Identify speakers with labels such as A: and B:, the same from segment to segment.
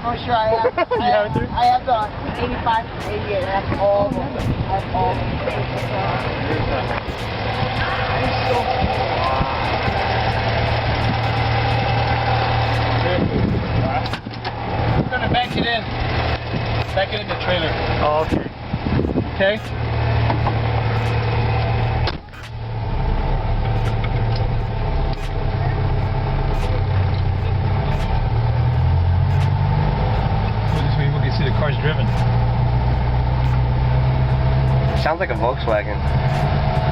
A: for sure. I have.
B: You have to?
A: I have the 85 to 88. That's all of them. That's all of them.
B: I'm gonna back it in. Back it in the trailer.
C: Oh, okay.
B: Okay? This way we can see the car's driven.
C: Sounds like a Volkswagen.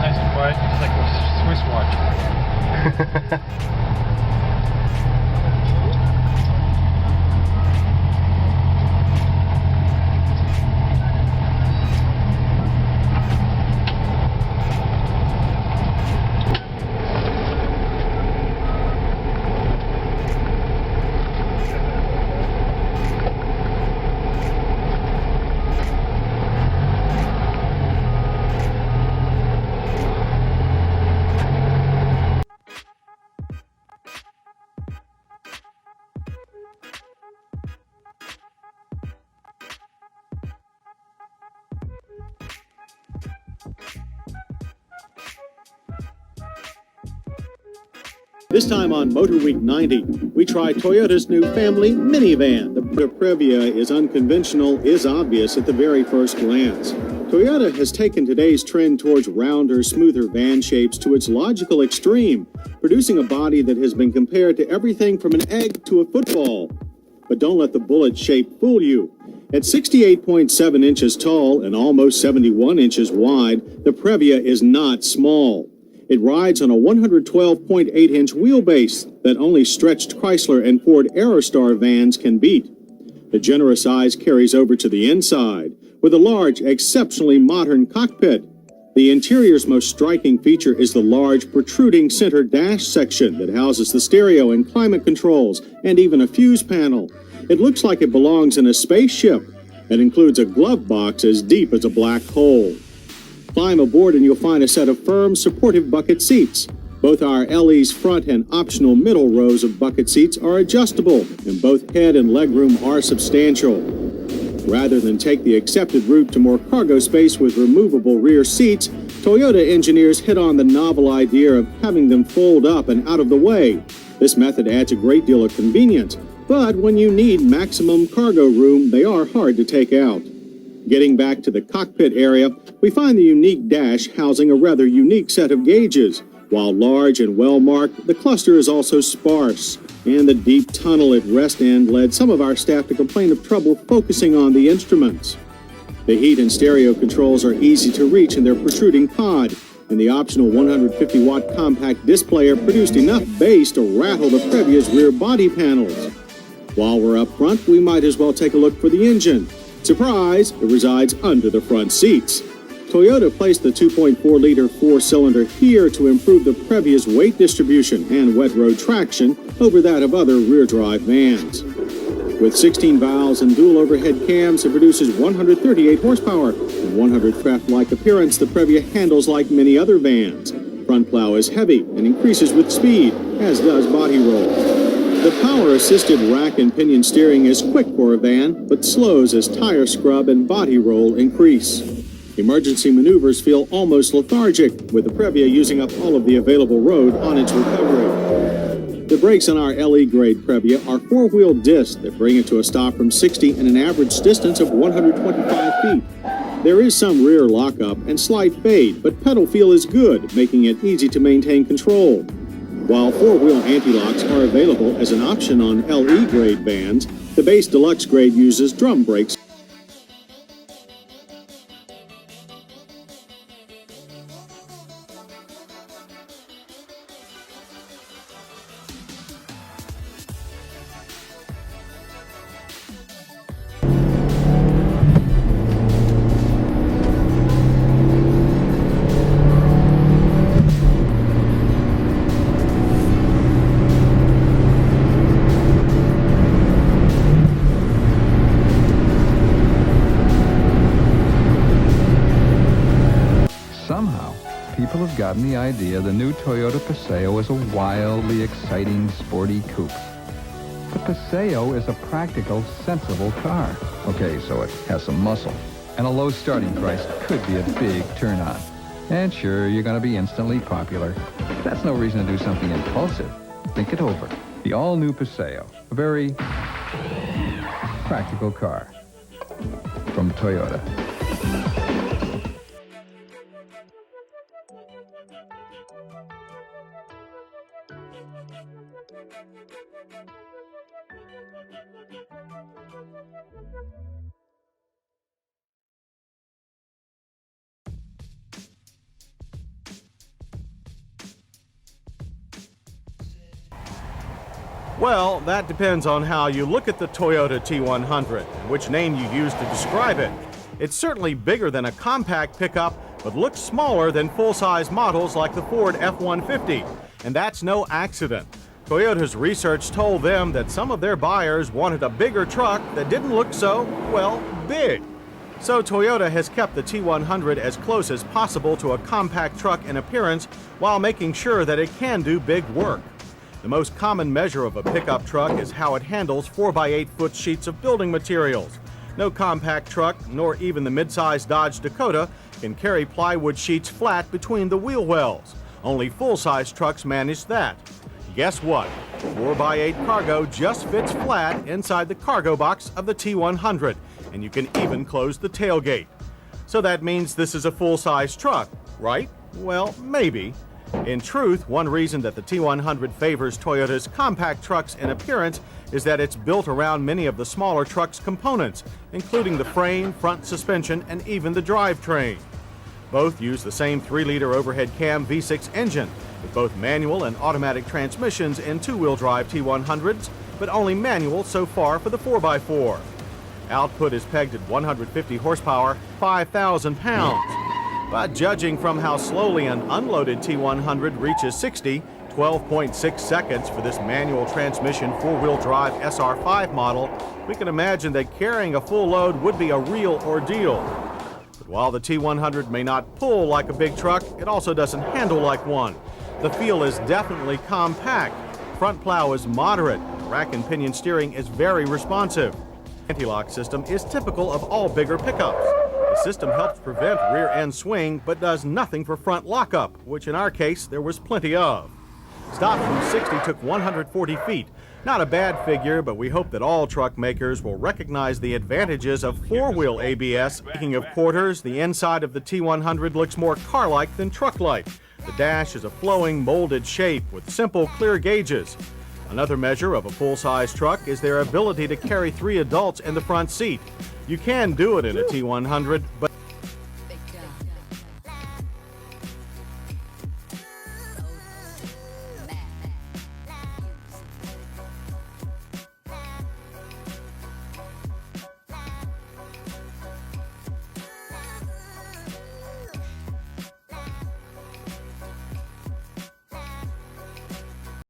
B: Nice and quiet. It's like a Swiss watch.
D: This time on Motor Week 90, we try Toyota's new family minivan. The Previa is unconventional, is obvious at the very first glance. Toyota has taken today's trend towards rounder, smoother van shapes to its logical extreme, producing a body that has been compared to everything from an egg to a football. But don't let the bullet shape fool you. At 68.7 inches tall and almost 71 inches wide, the Previa is not small. It rides on a 112.8-inch wheelbase that only stretched Chrysler and Ford Aerostar vans can beat. The generous size carries over to the inside, with a large, exceptionally modern cockpit. The interior's most striking feature is the large, protruding center dash section that houses the stereo and climate controls, and even a fuse panel. It looks like it belongs in a spaceship. It includes a glove box as deep as a black hole. Climb aboard and you'll find a set of firm, supportive bucket seats. Both our LE's front and optional middle rows of bucket seats are adjustable, and both head and legroom are substantial. Rather than take the accepted route to more cargo space with removable rear seats, Toyota engineers hit on the novel idea of having them fold up and out of the way. This method adds a great deal of convenience, but when you need maximum cargo room, they are hard to take out. Getting back to the cockpit area, we find the unique dash housing a rather unique set of gauges. While large and well-marked, the cluster is also sparse, and the deep tunnel at rest end led some of our staff to complain of trouble focusing on the instruments. The heat and stereo controls are easy to reach in their protruding pod, and the optional 150-watt compact displayer produced enough bass to rattle the Previa's rear body panels. While we're up front, we might as well take a look for the engine. Surprise! It resides under the front seats. Toyota placed the 2.4-liter four-cylinder here to improve the Previa's weight distribution and wet road traction over that of other rear-drive vans. With 16 valves and dual overhead cams, it produces 138 horsepower and 100 craft-like appearance. The Previa handles like many other vans. Front plow is heavy and increases with speed, as does body roll. The power-assisted rack and pinion steering is quick for a van, but slows as tire scrub and body roll increase. Emergency maneuvers feel almost lethargic, with the Previa using up all of the available road on its recovery. The brakes on our LE-grade Previa are four-wheel discs that bring it to a stop from 60 and an average distance of 125 feet. There is some rear lockup and slight fade, but pedal feel is good, making it easy to maintain control. While four-wheel anti-locks are available as an option on LE-grade vans, the base deluxe grade uses drum brakes.
E: People have gotten the idea the new Toyota Paseo is a wildly exciting, sporty coupe. The Paseo is a practical, sensible car. Okay, so it has some muscle. And a low starting price could be a big turn-on. And sure, you're going to be instantly popular. That's no reason to do something impulsive. Think it over. The all-new Paseo. A very practical car. From Toyota.
F: Well, that depends on how you look at the Toyota T100, and which name you use to describe it. It's certainly bigger than a compact pickup, but looks smaller than full-size models like the Ford F-150. And that's no accident. Toyota's research told them that some of their buyers wanted a bigger truck that didn't look so, well, big. So Toyota has kept the T100 as close as possible to a compact truck in appearance while making sure that it can do big work. The most common measure of a pickup truck is how it handles 4x8-foot sheets of building materials. No compact truck, nor even the mid-size Dodge Dakota, can carry plywood sheets flat between the wheel wells. Only full-size trucks manage that. Guess what? 4x8 cargo just fits flat inside the cargo box of the T100, and you can even close the tailgate. So that means this is a full-size truck, right? Well, maybe. In truth, one reason that the T100 favors Toyota's compact trucks in appearance is that it's built around many of the smaller truck's components, including the frame, front suspension, and even the drivetrain. Both use the same 3-liter overhead cam V6 engine, with both manual and automatic transmissions in two-wheel drive T100s, but only manual so far for the 4x4. Output is pegged at 150 horsepower, 5,000 pounds. But judging from how slowly an unloaded T100 reaches 60, 12.6 seconds for this manual transmission four-wheel drive SR5 model, we can imagine that carrying a full load would be a real ordeal. But while the T100 may not pull like a big truck, it also doesn't handle like one. The feel is definitely compact. Front plow is moderate. Rack and pinion steering is very responsive. The anti-lock system is typical of all bigger pickups. The system helps prevent rear-end swing, but does nothing for front lockup, which in our case there was plenty of. Stop from 60 took 140 feet. Not a bad figure, but we hope that all truck makers will recognize the advantages of four-wheel ABS. Speaking of quarters, the inside of the T100 looks more car-like than truck-like. The dash is a flowing, molded shape with simple, clear gauges. Another measure of a full-size truck is their ability to carry 3 adults in the front seat. You can do it in a T100, but